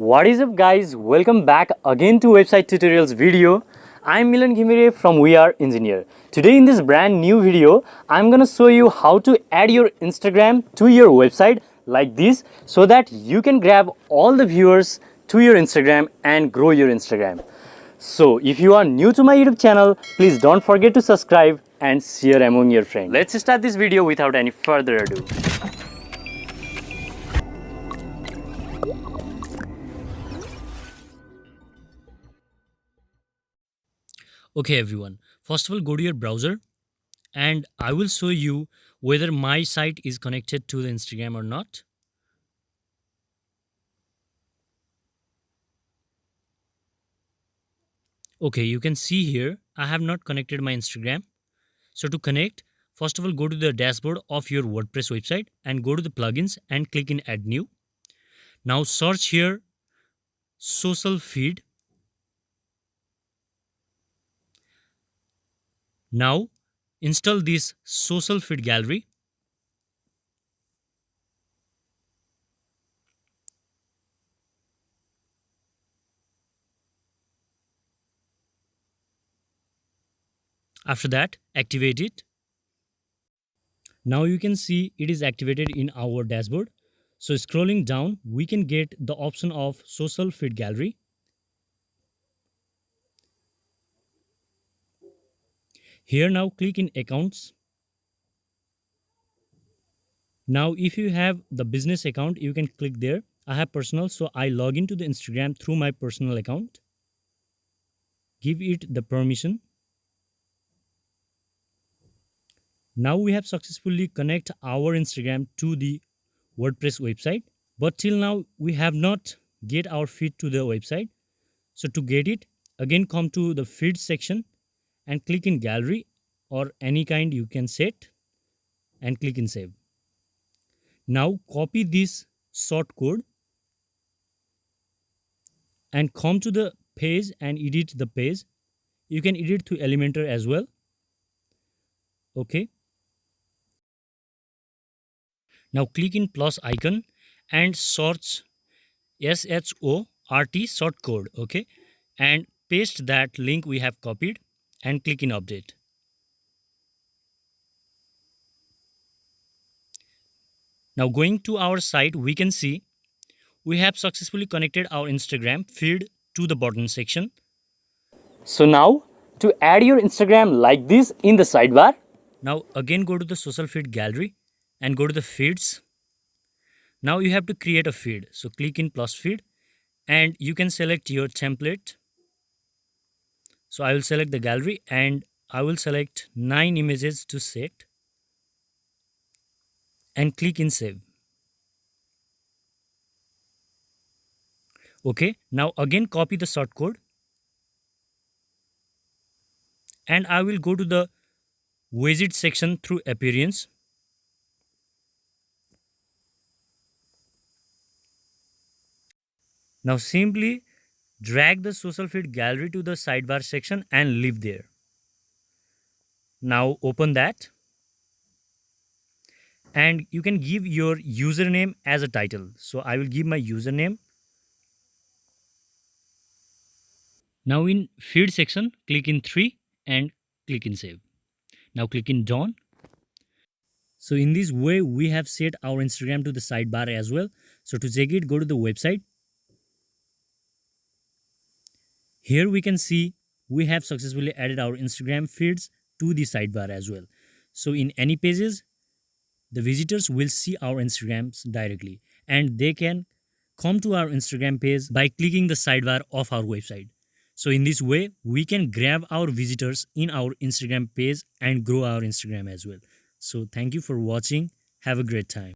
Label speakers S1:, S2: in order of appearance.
S1: What is up guys, welcome back again to website tutorials video. I'm Milan Ghimire from We Are Engineer. Today in this brand new video, I'm gonna show you how to add your Instagram to your website like this so that you can grab all the viewers to your Instagram and grow your Instagram. So if you are new to my YouTube channel, please don't forget to subscribe and share among your friends. Let's start this video without any further ado.
S2: Okay everyone, first of all go to your browser and I will show you whether my site is connected to the Instagram or not. Okay, you can see here I have not connected my Instagram. So to connect, first of all go to the dashboard of your WordPress website and go to the plugins and click in add new. Now search here social feed. Now install this social feed gallery. After that, activate it. Now you can see it is activated in our dashboard. So scrolling down, we can get the option of social feed gallery. Here now click in accounts. Now if you have the business account, you can click there. I have personal, so I log into the Instagram through my personal account. Give it the permission. Now we have successfully connect our Instagram to the WordPress website, but till now we have not get our feed to the website. So to get it, again come to the feed section and click in gallery or any kind you can set and click in save. Now copy this short code and come to the page and edit the page. You can edit through Elementor as well. Okay. Now click in plus icon and search SHORT short code. Okay. And paste that link we have copied and click in update. Now going to our site, we can see we have successfully connected our Instagram feed to the button section.
S1: So now to add your Instagram like this in the sidebar.
S2: Now again go to the social feed gallery and go to the feeds. Now you have to create a feed. So click in plus feed and you can select your template. So I will select the gallery and I will select 9 images to set and click in save. Okay, now again copy the short code and I will go to the widget section through appearance. Now simply drag the social feed gallery to the sidebar section and leave there. Now open that and you can give your username as a title. So I will give my username. Now in feed section, click in 3 and click in save. Now click in done. So in this way, we have set our Instagram to the sidebar as well. So to check it, go to the website. Here we can see we have successfully added our Instagram feeds to the sidebar as well. So in any pages, the visitors will see our Instagrams directly and they can come to our Instagram page by clicking the sidebar of our website. So in this way, we can grab our visitors in our Instagram page and grow our Instagram as well. So thank you for watching. Have a great time.